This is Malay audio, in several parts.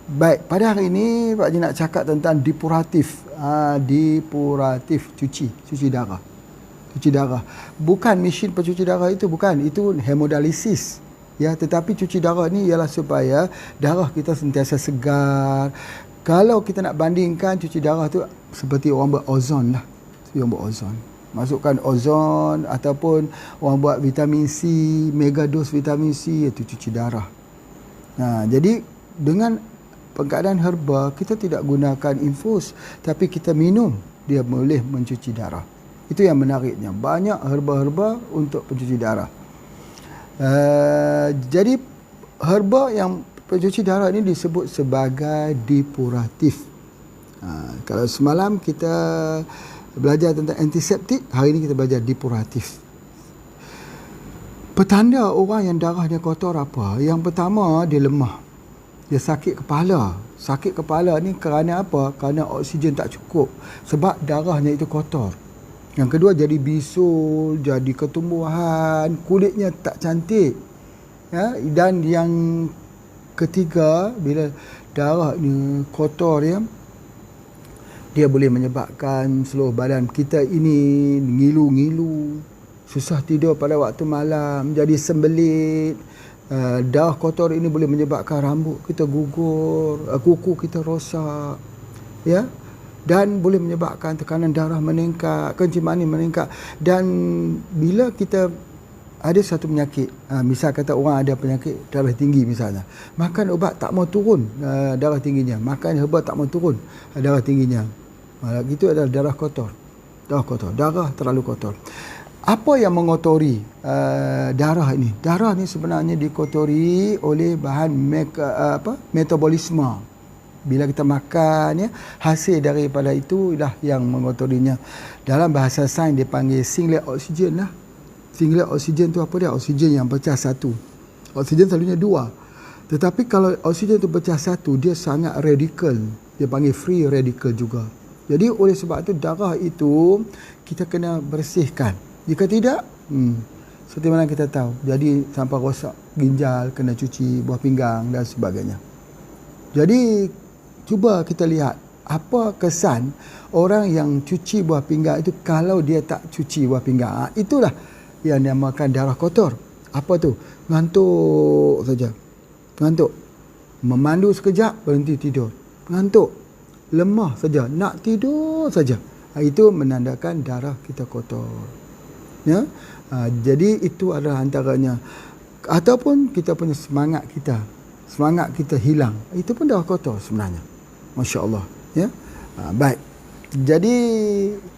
Baik, pada hari ini Pak Haji nak cakap tentang depuratif. Depuratif, cuci darah. Cuci darah. Bukan mesin pencuci darah itu, bukan. Itu hemodialisis. Ya, tetapi cuci darah ni ialah supaya darah kita sentiasa segar. Kalau kita nak bandingkan cuci darah tu seperti orang buat ozon lah. Seperti orang buat ozon. Masukkan ozon ataupun orang buat vitamin C, mega dos vitamin C, itu cuci darah. Jadi dengan keadaan herba, kita tidak gunakan infus, tapi kita minum, dia boleh mencuci darah. Itu yang menariknya. Banyak herba-herba untuk pencuci darah. Jadi herba yang pencuci darah ini disebut sebagai depuratif. Kalau semalam kita belajar tentang antiseptik, hari ini kita belajar depuratif. Petanda orang yang darahnya kotor apa? Yang pertama, dia lemah. Dia sakit kepala. Sakit kepala ni kerana apa? Kerana oksigen tak cukup. Sebab darahnya itu kotor. Yang kedua, jadi bisul, jadi ketumbuhan, kulitnya tak cantik. Ya? Dan yang ketiga, bila darah ni kotor, ya, dia boleh menyebabkan seluruh badan kita ini ngilu-ngilu, susah tidur pada waktu malam, jadi sembelit. Darah kotor ini boleh menyebabkan rambut kita gugur, kuku kita rosak, ya, dan boleh menyebabkan tekanan darah meningkat, kencing manis meningkat. Dan bila kita ada satu penyakit, misal kata orang ada penyakit darah tinggi misalnya, makan ubat tak mau turun darah tingginya, makan herba tak mau turun darah tingginya, itu adalah darah kotor. Darah terlalu kotor. Apa yang mengotori darah ini? Darah ni sebenarnya dikotori oleh bahan metabolisme. Bila kita makan, ya, hasil daripada itu lah yang mengotorinya. Dalam bahasa sains dipanggil singlet oksigen lah. Singlet oksigen tu apa dia? Oksigen yang pecah satu. Oksigen selalunya dua. Tetapi kalau oksigen tu pecah satu, dia sangat radikal. Dia panggil free radical juga. Jadi oleh sebab itu darah itu kita kena bersihkan. Jika tidak, seperti mana kita tahu, jadi sampai rosak ginjal, kena cuci buah pinggang dan sebagainya. Jadi cuba kita lihat apa kesan orang yang cuci buah pinggang itu kalau dia tak cuci buah pinggang. Itulah yang dinamakan darah kotor. Apa tu? Ngantuk saja. Ngantuk. Memandu sekejap, berhenti tidur. Ngantuk. Lemah saja, nak tidur saja. Itu menandakan darah kita kotor. Ya, jadi itu adalah antaranya. Ataupun kita punya semangat kita hilang, itu pun darah kotor sebenarnya. Masya Allah. Ya, baik. Jadi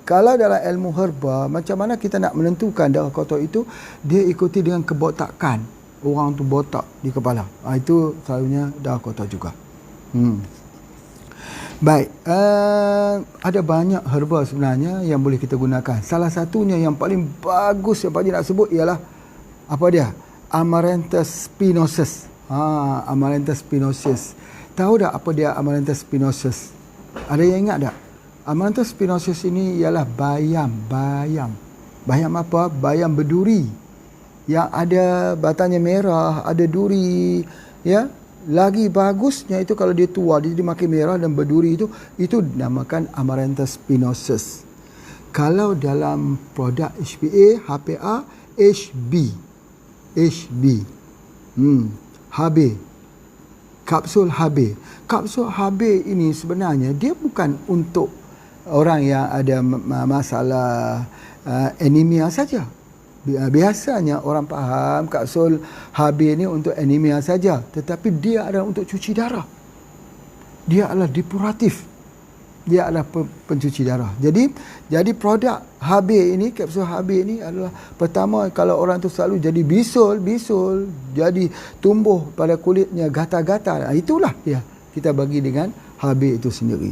kalau dalam ilmu herba, macam mana kita nak menentukan darah kotor itu? Dia ikuti dengan kebotakan. Orang tu botak di kepala, itu selalunya darah kotor juga. Baik, ada banyak herba sebenarnya yang boleh kita gunakan. Salah satunya yang paling bagus yang Pak Haji nak sebut ialah apa dia? Amaranthus spinosus. Amaranthus spinosus. Tahu tak apa dia Amaranthus spinosus? Ada yang ingat tak? Amaranthus spinosus ini ialah bayam. Bayam apa? Bayam berduri. Yang ada batangnya merah, ada duri, ya. Lagi bagusnya itu kalau dia tua, dia jadi makin merah dan berduri, itu dinamakan Amaranthus spinosus. Kalau dalam produk HPA, HPA, HB. HB. Kapsul HB. Kapsul HB ini sebenarnya dia bukan untuk orang yang ada masalah anemia saja. Biasanya orang faham kapsul HB ni untuk anemia saja, tetapi dia adalah untuk cuci darah. Dia adalah depuratif. Dia adalah pencuci darah. Jadi produk HB ini, kapsul HB ini adalah pertama, kalau orang tu selalu jadi bisul, jadi tumbuh pada kulitnya gatal-gatal. Itulah dia kita bagi dengan HB itu sendiri.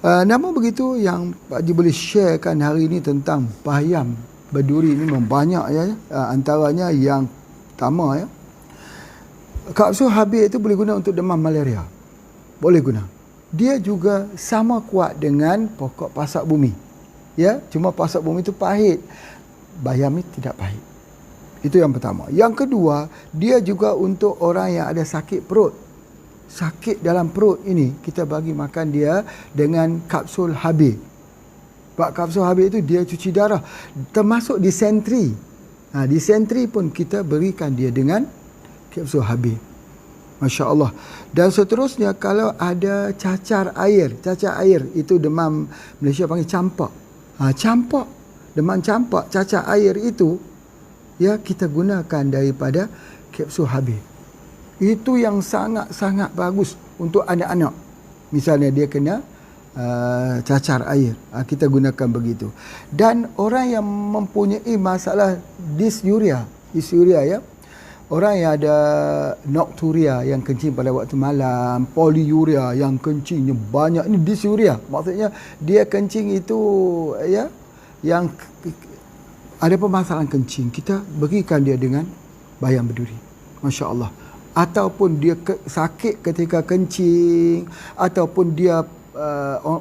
Namun begitu yang Pak Haji boleh sharekan hari ini tentang bayam berduri ini memang banyak, ya. Antaranya yang pertama, ya, kapsul HB itu boleh guna untuk demam malaria. Boleh guna. Dia juga sama kuat dengan pokok pasak bumi. Ya, cuma pasak bumi itu pahit. Bayam ini tidak pahit. Itu yang pertama. Yang kedua, dia juga untuk orang yang ada sakit perut. sakit dalam perut ini, kita bagi makan dia dengan kapsul HB. Sebab kapsul HB itu dia cuci darah, termasuk disentri. Disentri pun kita berikan dia dengan kapsul HB. Masya Allah. Dan seterusnya, kalau ada cacar air itu demam, Malaysia panggil campak. Campak, demam campak, cacar air itu, ya, kita gunakan daripada kapsul HB. Itu yang sangat-sangat bagus untuk anak-anak. Misalnya dia kena cacar air, kita gunakan begitu. Dan orang yang mempunyai masalah dysuria, ya, orang yang ada nocturia, yang kencing pada waktu malam, polyuria, yang kencingnya banyak, ini dysuria. Maksudnya dia kencing itu, ya, yang ada permasalahan kencing, kita berikan dia dengan bayam berduri. Masya Allah. Ataupun dia sakit ketika kencing, ataupun dia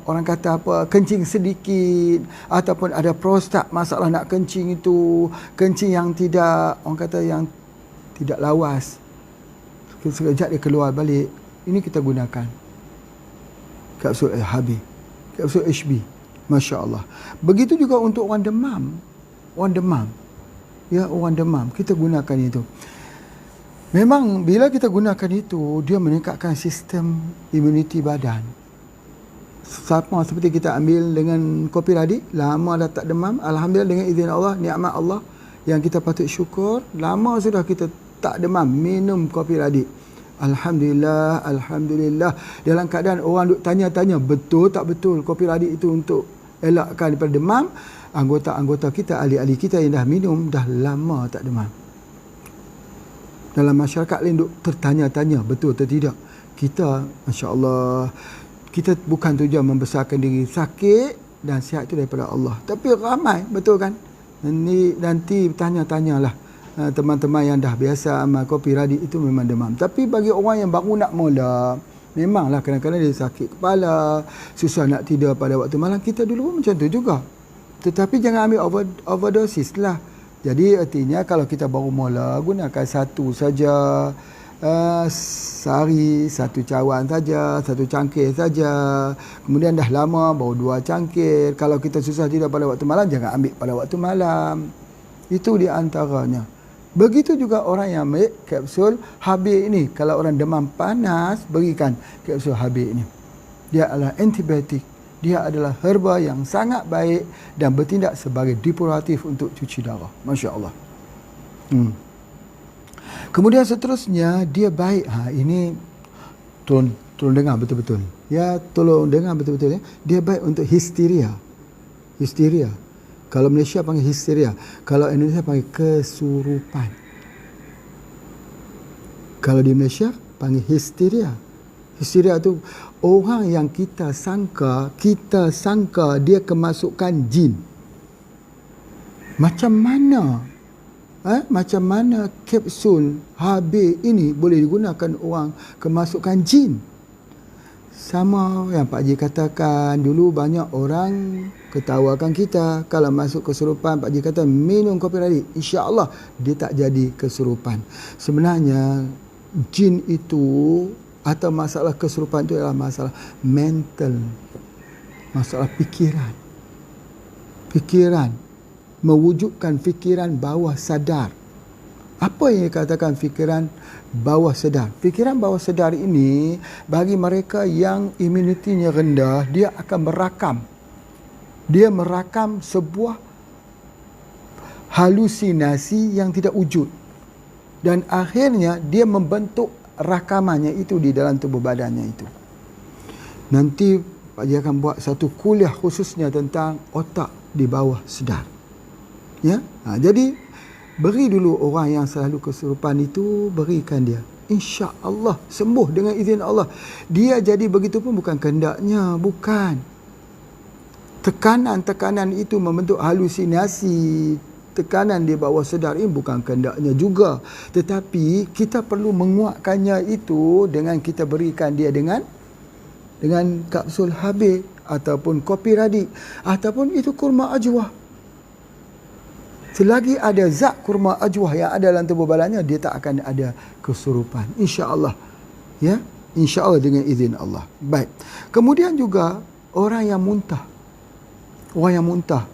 orang kata apa, kencing sedikit, ataupun ada prostat, masalah nak kencing itu, kencing yang tidak, orang kata yang tidak lawas, sekejap dia keluar balik, ini kita gunakan kapsul HB, kapsul HB. Masya Allah. Begitu juga untuk orang demam, ya, orang demam, kita gunakan itu. Memang bila kita gunakan itu, dia meningkatkan sistem imuniti badan. Sama seperti kita ambil dengan kopi tadi, lama dah tak demam, alhamdulillah, dengan izin Allah, nikmat Allah yang kita patut syukur. Lama sudah kita tak demam, minum kopi tadi, alhamdulillah, alhamdulillah. Dalam keadaan orang duk tanya-tanya, betul tak betul kopi tadi itu untuk elakkan daripada demam, anggota-anggota kita, ahli-ahli kita yang dah minum, dah lama tak demam. Dalam masyarakat lain duk tertanya-tanya, betul atau tidak. Kita, Masya Allah, kita bukan tujuan membesarkan diri, sakit dan sihat itu daripada Allah. Tapi ramai, betul kan? Nanti tanya-tanyalah teman-teman yang dah biasa amal kopi radi itu memang demam. Tapi bagi orang yang baru nak mula, memanglah kadang-kadang dia sakit kepala, susah nak tidur pada waktu malam. Kita dulu pun macam tu juga. Tetapi jangan ambil overdosis lah. Jadi artinya kalau kita baru mula, gunakan satu saja, sehari satu cawan saja, satu cangkir saja. Kemudian dah lama baru 2 cangkir. Kalau kita susah tidur pada waktu malam, jangan ambil pada waktu malam. Itu di antaranya. Begitu juga orang yang ambil kapsul HB ini. Kalau orang demam panas, berikan kapsul HB ini. Dia adalah antibiotik. Dia adalah herba yang sangat baik dan bertindak sebagai depuratif untuk cuci darah. Masya Allah. Kemudian seterusnya, dia baik. Ini tolong dengar betul-betul. Ya, tolong dengar betul-betul. Ya. Dia baik untuk histeria. Histeria. Kalau Malaysia panggil histeria. Kalau Indonesia panggil kesurupan. Kalau di Malaysia panggil histeria. Histeria tu orang yang kita sangka dia kemasukan jin. Macam mana? Macam mana kapsul HB ini boleh digunakan orang kemasukan jin? Sama yang Pak Haji katakan, dulu banyak orang ketawakan kita kalau masuk kesurupan. Pak Haji kata minum kopi tadi, insya-Allah dia tak jadi kesurupan. Sebenarnya jin itu atau masalah kesurupan itu adalah masalah mental, masalah fikiran, mewujudkan fikiran bawah sadar. Apa yang dikatakan fikiran bawah sadar? Fikiran bawah sadar ini bagi mereka yang imunitinya rendah, dia akan merakam sebuah halusinasi yang tidak wujud, dan akhirnya dia membentuk rakamannya itu di dalam tubuh badannya itu. Nanti Pak Haji akan buat satu kuliah khususnya tentang otak di bawah sedar. Ya, jadi beri dulu orang yang selalu kesurupan itu, berikan dia. Insya-Allah sembuh dengan izin Allah. Dia jadi begitu pun bukan kehendaknya, bukan. Tekanan-tekanan itu membentuk halusinasi. Tekanan di bawah sedar ini bukan kehendaknya juga. Tetapi kita perlu menguatkannya itu dengan kita berikan dia dengan kapsul HB ataupun kopi radi ataupun itu kurma ajwah. Selagi ada zat kurma ajwah yang ada dalam tubuh badannya, dia tak akan ada kesurupan, insya-Allah. Ya. InsyaAllah dengan izin Allah. Baik. Kemudian juga orang yang muntah. Orang yang muntah.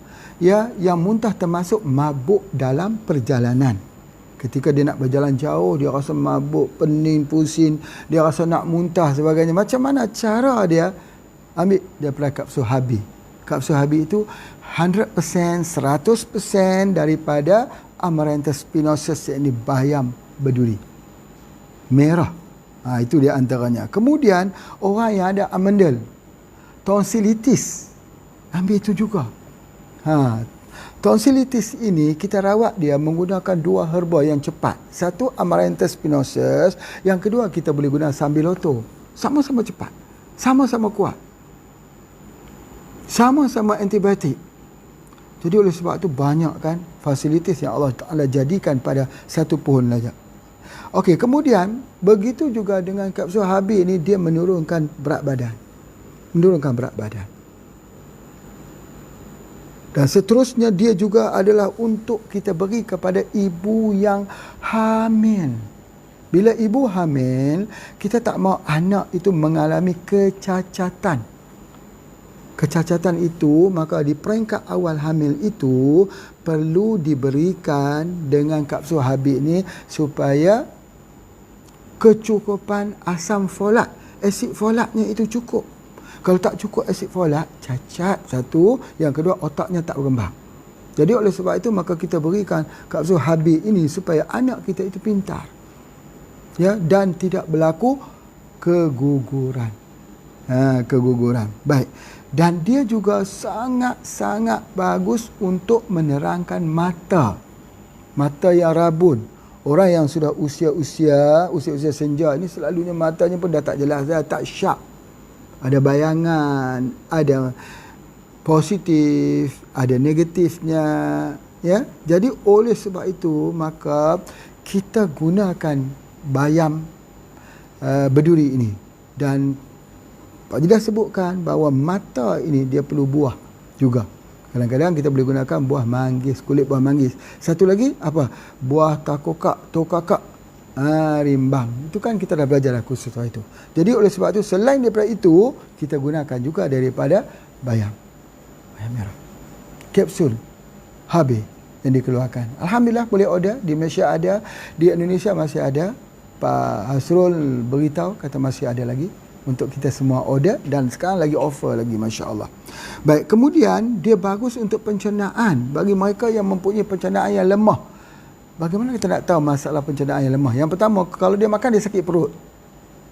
Ya, yang muntah termasuk mabuk dalam perjalanan. Ketika dia nak berjalan jauh, dia rasa mabuk, pening, pusing, dia rasa nak muntah sebagainya. Macam mana cara dia? Ambil daripada kapsul Habi. Kapsul Habi itu 100%, 100% daripada Amaranthus spinosus, yakni bayam berduri. Merah. Itu dia antaranya. Kemudian, orang yang ada amandel, tonsilitis, ambil itu juga. Tonsilitis ini kita rawat dia menggunakan dua herba yang cepat. Satu Amaranthus spinosus, yang kedua kita boleh guna sambiloto. Sama-sama cepat, sama-sama kuat, sama-sama antibiotik. Jadi oleh sebab itu banyak kan fasilitas yang Allah Ta'ala jadikan pada satu pohon saja. Okey, kemudian begitu juga dengan kapsul Habi ini, dia menurunkan berat badan. Menurunkan berat badan. Dan seterusnya dia juga adalah untuk kita beri kepada ibu yang hamil. Bila ibu hamil, kita tak mahu anak itu mengalami kecacatan. Kecacatan itu, maka di peringkat awal hamil itu perlu diberikan dengan kapsul Habi ini supaya kecukupan asam folat, asid folatnya itu cukup. Kalau tak cukup asid folat, cacat satu, yang kedua otaknya tak berkembang. Jadi oleh sebab itu maka kita berikan kapsul Habi ini supaya anak kita itu pintar. Ya, dan tidak berlaku keguguran. Keguguran. Baik. Dan dia juga sangat-sangat bagus untuk menerangkan mata. Mata yang rabun. Orang yang sudah usia-usia senja ini selalunya matanya pun dah tak jelas, dah tak sharp. Ada bayangan, ada positif, ada negatifnya, ya. Jadi oleh sebab itu maka kita gunakan bayam berduri ini. Dan Pak Jidah sebutkan bahawa mata ini dia perlu buah juga. Kadang-kadang kita boleh gunakan buah manggis, kulit buah manggis. Satu lagi apa? Buah tokakak, rimbang. Itu kan kita dah belajar khusus soal itu. Jadi oleh sebab itu selain daripada itu, kita gunakan juga daripada bayam merah. Kapsul Habi yang dikeluarkan. Alhamdulillah boleh order. Di Malaysia ada, di Indonesia masih ada. Pak Hasrul beritahu kata masih ada lagi untuk kita semua order, dan sekarang lagi offer lagi, masya-Allah. Baik, kemudian dia bagus untuk pencernaan bagi mereka yang mempunyai pencernaan yang lemah. Bagaimana kita nak tahu masalah pencernaan yang lemah? Yang pertama, kalau dia makan dia sakit perut.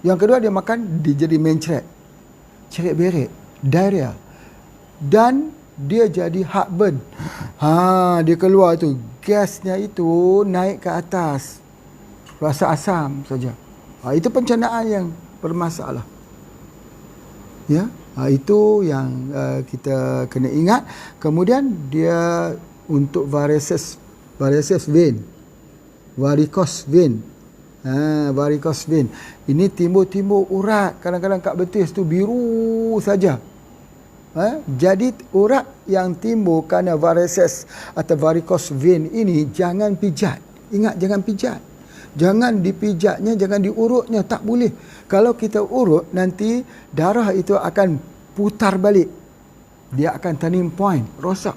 Yang kedua, dia makan dia jadi mencret, cerit berit, diarrhea, dan dia jadi heartburn. Dia keluar tu gasnya itu naik ke atas, rasa asam saja. Itu pencernaan yang bermasalah. Ya, itu yang kita kena ingat. Kemudian dia untuk varicose vein, varicose vein. Varicose vein. Ini timbul-timbul urat. Kadang-kadang kat betis tu biru saja. Jadi urat yang timbul kerana varicose atau varicose vein ini jangan pijat. Ingat, jangan pijat. Jangan dipijatnya, jangan diurutnya, tak boleh. Kalau kita urut, nanti darah itu akan putar balik. Dia akan turning point, rosak.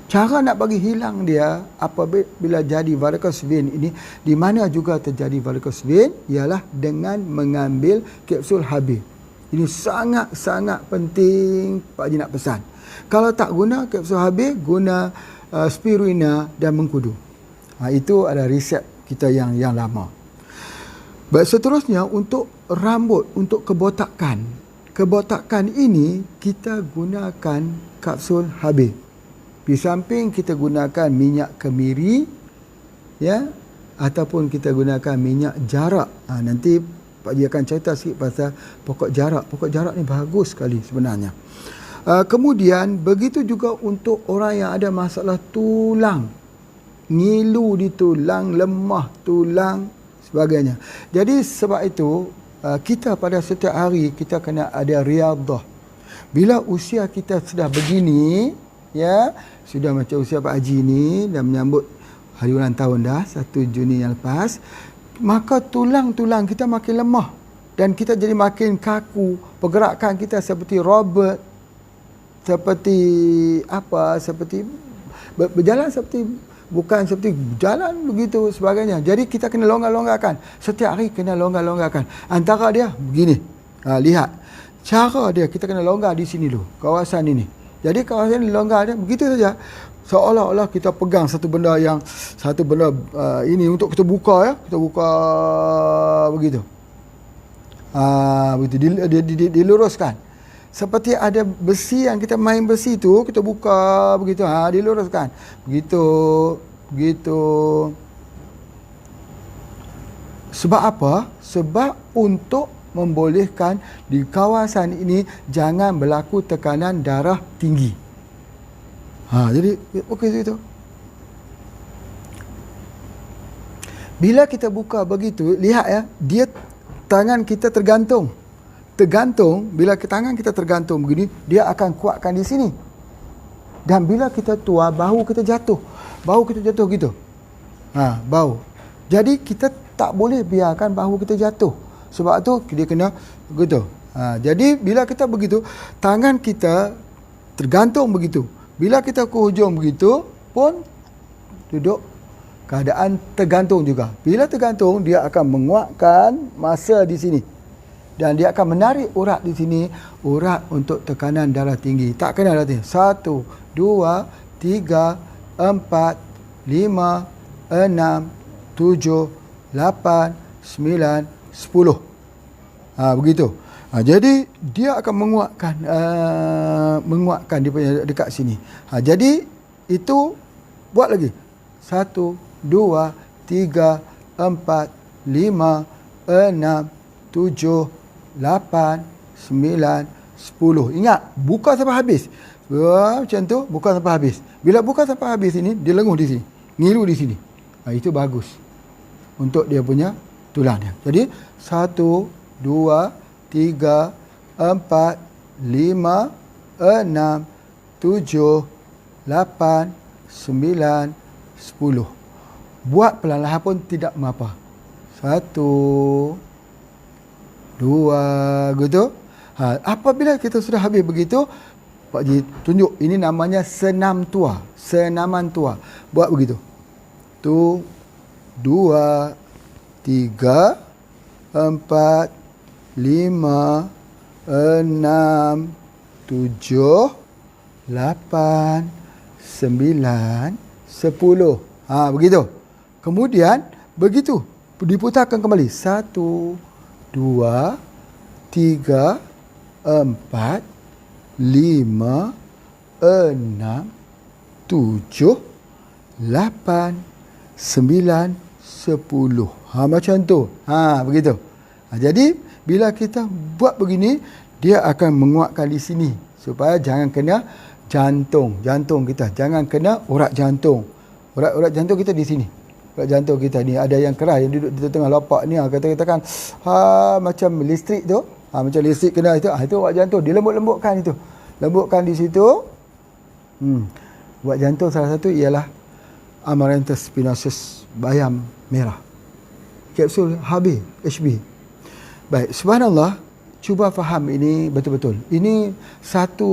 Cara nak bagi hilang dia apabila jadi varicose vein ini, di mana juga terjadi varicose vein, ialah dengan mengambil kapsul Habi. Ini sangat-sangat penting Pak Haji nak pesan. Kalau tak guna kapsul Habi, guna spirulina dan mengkudu. Itu adalah resep kita yang lama. Baik, seterusnya untuk rambut, untuk kebotakan. Kebotakan ini kita gunakan kapsul Habi. Di samping kita gunakan minyak kemiri, ya, ataupun kita gunakan minyak jarak. Nanti Pak Ji akan cerita sikit pasal pokok jarak. Pokok jarak ni bagus sekali sebenarnya. Kemudian begitu juga untuk orang yang ada masalah tulang, ngilu di tulang, lemah tulang, sebagainya. Jadi sebab itu kita pada setiap hari kita kena ada riadah. Bila usia kita sudah begini, ya, sudah macam usia Pak Haji ni, dah menyambut hari ulang tahun dah 1 Juni yang lepas, maka tulang-tulang kita makin lemah dan kita jadi makin kaku. Pergerakan kita seperti robot, seperti berjalan seperti bukan seperti jalan begitu sebagainya. Jadi kita kena longgar-longgarkan. Setiap hari kena longgar-longgarkan. Antara dia begini. Lihat. Cara dia kita kena longgar di sini dulu. Kawasan ini. Jadi kawasan ini longgar dia begitu saja. Seolah-olah kita pegang satu benda ini untuk kita buka ya. Kita buka begitu. Begitu diluruskan. Seperti ada besi yang kita main besi tu, kita buka begitu, diluruskan. Begitu. Sebab apa? Sebab untuk membolehkan di kawasan ini jangan berlaku tekanan darah tinggi. Jadi okey itu. Bila kita buka begitu, lihat ya, dia tangan kita tergantung, bila tangan kita tergantung begini, dia akan kuatkan di sini. Dan bila kita tua, bahu kita jatuh gitu. Bahu. Jadi kita tak boleh biarkan bahu kita jatuh. Sebab tu dia kena begitu. Jadi bila kita begitu, tangan kita tergantung begitu. Bila kita ke hujung begitu pun duduk keadaan tergantung juga. Bila tergantung, dia akan menguatkan masa di sini. Dan dia akan menarik urat di sini, urat untuk tekanan darah tinggi. Tak kena darah tinggi. 1, 2, 3, 4, 5, 6, 7, 8, 9, 10. Begitu. Jadi dia akan menguatkan dia punya dekat sini. Jadi itu buat lagi. 1, 2, 3, 4, 5, 6, 7, 8, 9, 10. Ingat, buka sampai habis. Macam tu, buka sampai habis. Bila buka sampai habis ini, dia lenguh di sini. Ngilu di sini. Itu bagus. Untuk dia punya tulangnya. Jadi, 1, 2, 3, 4, 5, 6, 7, 8, 9, 10. Buat perlahan-lahan pun tidak mengapa. 1, 2, gitu. Apabila kita sudah habis begitu, Pak Ji tunjuk, ini namanya senam tua. Senaman tua. Buat begitu. 1, 2, 3, 4, 5, 6, 7, 8, 9, 10. Begitu. Kemudian begitu diputarkan kembali. 1, 2, 3, 4, 5, 6, 7, 8, 9, 10. Macam tu. Begitu. Jadi bila kita buat begini, dia akan menguatkan di sini supaya jangan kena jantung kita, jangan kena urat jantung. Urat jantung kita di sini. Urat jantung kita ni ada yang keras yang duduk di tengah lopak ni, katakan macam listrik tu, macam listrik kena itu, itu urat jantung. Dilembut-lembutkan itu. Lembutkan di situ. Urat jantung salah satu ialah Amaranthus spinosus, bayam merah. Kapsul HB. Baik, subhanallah, cuba faham ini betul-betul. Ini satu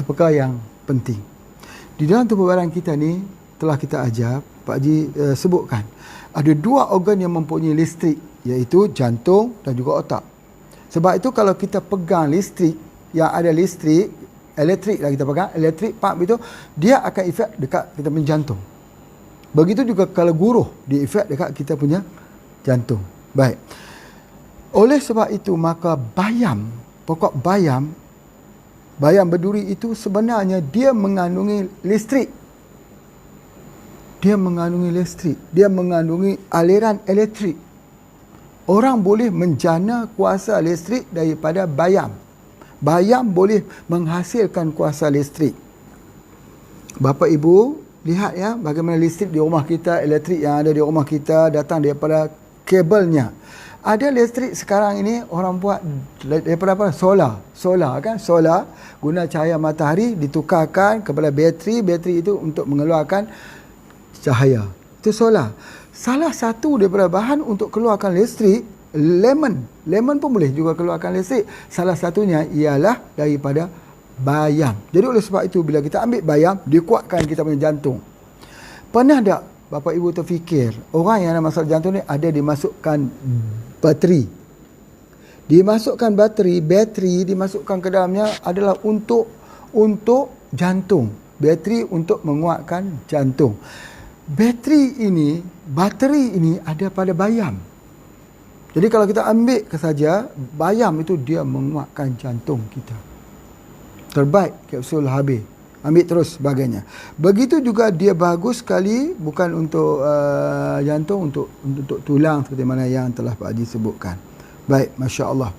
perkara yang penting. Di dalam tubuh badan kita ni, telah kita ajar, Pak Haji sebutkan, ada dua organ yang mempunyai listrik, iaitu jantung dan juga otak. Sebab itu kalau kita pegang listrik, yang ada listrik, elektrik lah kita pegang, elektrik pump itu, dia akan efek dekat kita punya jantung. Begitu juga kalau guruh, dia efek dekat kita punya jantung. Baik. Oleh sebab itu, maka pokok bayam berduri itu sebenarnya dia mengandungi listrik. Dia mengandungi aliran elektrik. Orang boleh menjana kuasa listrik daripada bayam. Bayam boleh menghasilkan kuasa listrik. Bapa Ibu, lihat ya bagaimana listrik di rumah kita, elektrik yang ada di rumah kita datang daripada kabelnya. Ada listrik sekarang ini orang buat daripada apa? Solar kan? Solar guna cahaya matahari ditukarkan kepada bateri itu untuk mengeluarkan cahaya. Itu solar. Salah satu daripada bahan untuk keluarkan listrik Lemon pun boleh juga keluarkan listrik. Salah satunya ialah daripada bayam. Jadi oleh sebab itu bila kita ambil bayam, dia kuatkan kita punya jantung. Pernah tak bapa ibu terfikir orang yang ada masalah jantung ni ada dimasukkan bateri? Dimasukkan bateri dimasukkan ke dalamnya adalah untuk jantung. Bateri untuk menguatkan jantung. Bateri ini ada pada bayam. Jadi kalau kita ambil saja bayam itu, dia menguatkan jantung kita. Terbaik kapsul HB. Ambil terus sebagainya. Begitu juga dia bagus sekali bukan untuk jantung, untuk tulang seperti mana yang telah Pak Haji sebutkan. Baik, Masya Allah.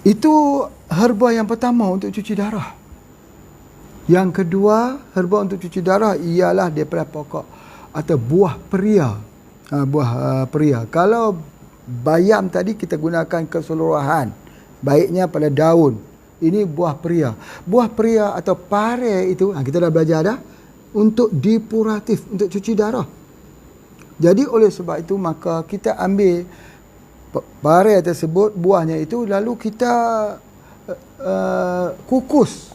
Itu herba yang pertama untuk cuci darah. Yang kedua, herba untuk cuci darah ialah daripada pokok atau buah peria. Buah peria. Kalau bayam tadi kita gunakan keseluruhan, baiknya pada daun. Ini buah peria. Buah peria atau pare itu, kita dah belajar dah, untuk depuratif, untuk cuci darah. Jadi oleh sebab itu maka kita ambil pare tersebut, buahnya itu, lalu kita kukus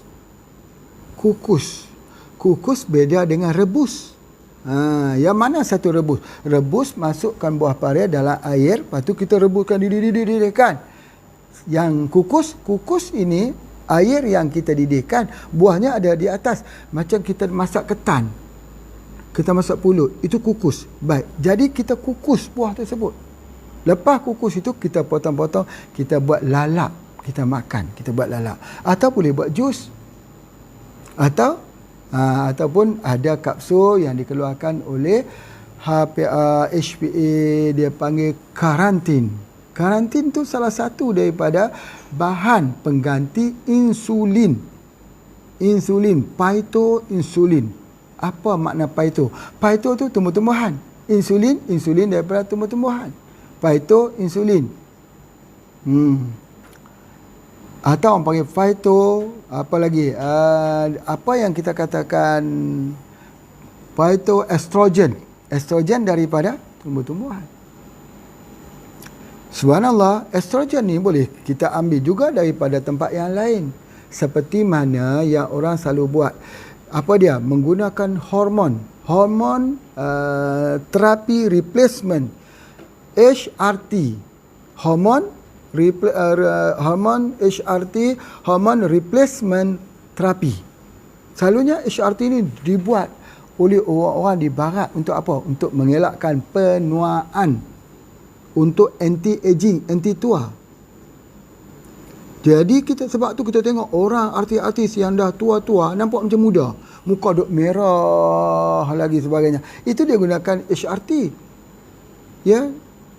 beda dengan rebus. Yang mana satu rebus? Rebus, masukkan buah pare dalam air, lepas tu kita rebuskan, dididihkan. Yang kukus ini, air yang kita didihkan, buahnya ada di atas. Macam kita masak ketan, kita masak pulut, itu kukus. Baik, jadi kita kukus buah tersebut. Lepas kukus itu kita potong-potong, kita buat lalap, kita makan, kita buat lalap. Atau boleh buat jus. Ataupun ada kapsul yang dikeluarkan oleh HPA, dia panggil karantin. Karantin tu salah satu daripada bahan pengganti insulin. Phytoinsulin. Apa makna phyto? Phyto tu tumbuh-tumbuhan. Insulin daripada tumbuh-tumbuhan. Phytoinsulin. Atau orang panggil phyto, apa lagi? Apa yang kita katakan phytoestrogen. Estrogen daripada tumbuh-tumbuhan. Subhanallah, estrogen ni boleh kita ambil juga daripada tempat yang lain. Seperti mana yang orang selalu buat. Apa dia? Menggunakan hormon terapi replacement. HRT. Hormon replacement terapi. Selalunya HRT ni dibuat oleh orang-orang di barat untuk apa? Untuk mengelakkan penuaan. Untuk anti-aging, anti-tua. Jadi sebab tu kita tengok orang artis-artis yang dah tua-tua nampak macam muda. Muka duk merah lagi sebagainya. Itu dia gunakan HRT. Ya,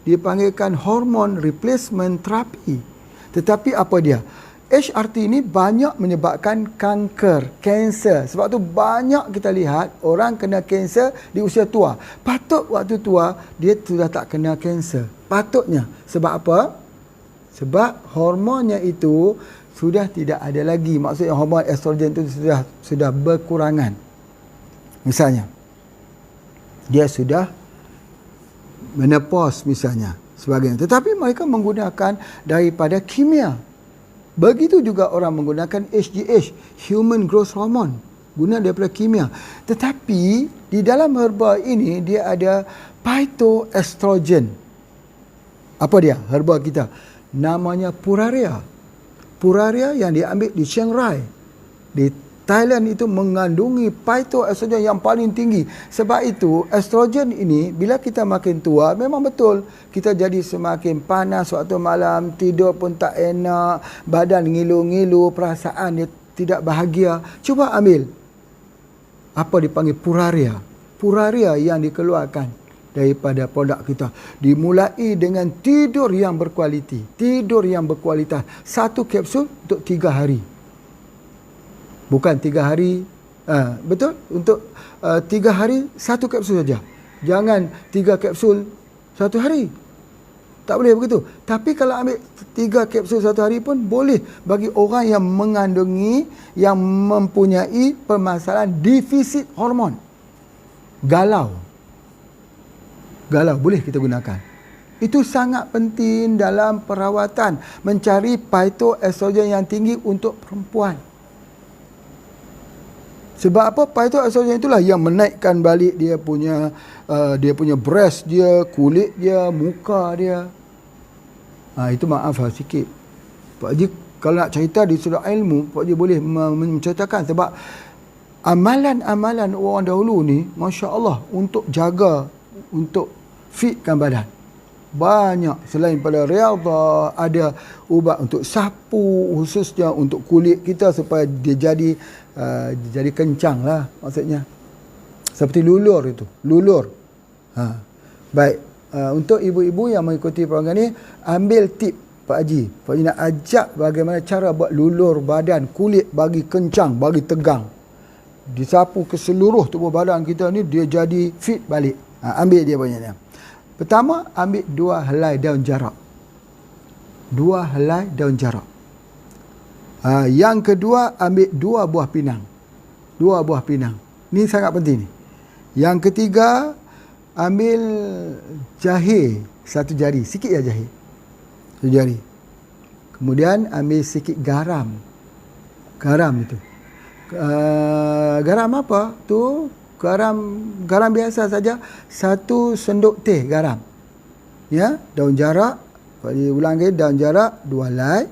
dia panggilkan hormon replacement therapy. Tetapi apa dia? HRT ni banyak menyebabkan kanser. Sebab tu banyak kita lihat orang kena kanser di usia tua. Patut waktu tua dia sudah tak kena kanser. Patutnya. Sebab apa? Sebab hormonnya itu sudah tidak ada lagi. Maksudnya hormon estrogen itu sudah berkurangan. Misalnya, dia sudah menopause misalnya, sebagainya. Tetapi mereka menggunakan daripada kimia. Begitu juga orang menggunakan HGH, Human Growth Hormone, guna daripada kimia. Tetapi di dalam herba ini dia ada phytoestrogen. Apa dia? Herba kita namanya Puraria. Puraria yang diambil di Chiang Rai, di Thailand, itu mengandungi phytoestrogen yang paling tinggi. Sebab itu estrogen ini bila kita makin tua, memang betul kita jadi semakin panas waktu malam, tidur pun tak enak, badan ngilu-ngilu, perasaan dia tidak bahagia. Cuba ambil apa dipanggil Puraria. Puraria yang dikeluarkan daripada produk kita. Dimulai dengan tidur yang berkualiti, tidur yang berkualitas. 1 kapsul untuk 3 hari. Bukan 3 hari, betul? Untuk 3 hari 1 kapsul saja. Jangan 3 kapsul 1 hari. Tak boleh begitu. Tapi kalau ambil 3 kapsul 1 hari pun boleh bagi orang yang mengandungi, yang mempunyai permasalahan defisit hormon. Galau boleh kita gunakan. Itu sangat penting dalam perawatan, mencari phytoestrogen yang tinggi untuk perempuan. Sebab apa? Phytoestrogen itulah yang menaikkan balik dia punya breast dia, kulit dia, muka dia. Itu maaf lah sikit. Pak Haji kalau nak cerita di sudut ilmu, Pak Haji boleh menceritakan. Sebab amalan-amalan orang dahulu ni, Masya Allah, untuk jaga, untuk fitkan badan. Banyak. Selain pada riyadhah, ada ubat untuk sapu, khususnya untuk kulit kita supaya dia jadi kencang lah maksudnya. Seperti lulur itu. Lulur. Baik. Untuk ibu-ibu yang mengikuti program ni, ambil tip Pak Haji. Pak Haji nak ajak bagaimana cara buat lulur badan, kulit bagi kencang, bagi tegang. Disapu ke seluruh tubuh badan kita ni, dia jadi fit balik. Ambil dia banyaknya. Pertama, ambil 2 helai daun jarak. 2 helai daun jarak. Yang kedua, ambil 2 buah pinang. 2 buah pinang. Ni sangat penting ni. Yang ketiga, ambil jahe 1 jari. Sikit je jahe. 1 jari. Kemudian ambil sikit garam. Garam itu. Garam apa? Tu garam biasa saja. 1 sendok teh garam. Ya, daun jarak. Ulang lagi, daun jarak 2 helai.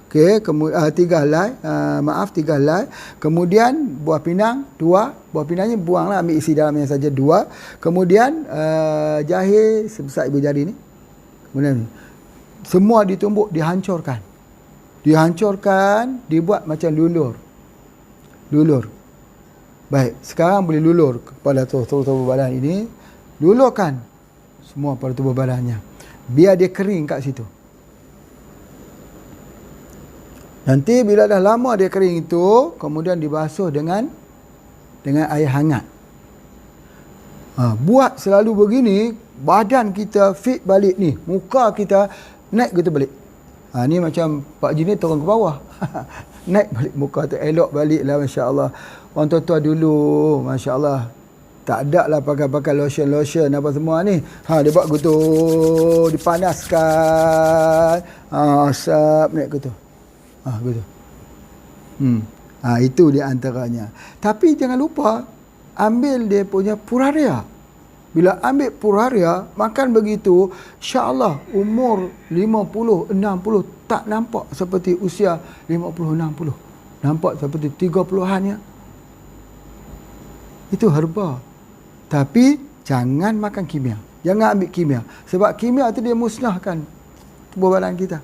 Okey, kemudian 3 helai. 3 helai. Kemudian buah pinang 2. Buah pinangnya buanglah, ambil isi dalamnya saja 2. Kemudian jahe sebesar ibu jari ni. Kemudian semua ditumbuk, dihancurkan. Dihancurkan, dibuat macam lulur. Lulur. Baik, sekarang boleh lulur kepada tubuh badan ini. Lulurkan semua pada tubuh badannya. Biar dia kering kat situ. Nanti bila dah lama dia kering itu, kemudian dibasuh dengan air hangat. Buat selalu begini, badan kita fit balik ni. Muka kita naik gitu balik. Ni macam Pak Haji ni turun ke bawah. Naik balik muka tu, elok balik lah, Masya Allah. Orang tua-tua dulu, Masya Allah, tak ada lah pakai lotion apa semua ni. Dia buat gitu, dipanaskan, asap naik gitu. Gitu. Itu di antaranya. Tapi jangan lupa ambil dia punya puraria. Bila ambil puraria, makan begitu, insya-Allah umur 50, 60 tak nampak seperti usia 50, 60. Nampak seperti 30-an ya. Itu herba. Tapi jangan makan kimia. Jangan ambil kimia. Sebab kimia tu dia musnahkan tubuh badan kita.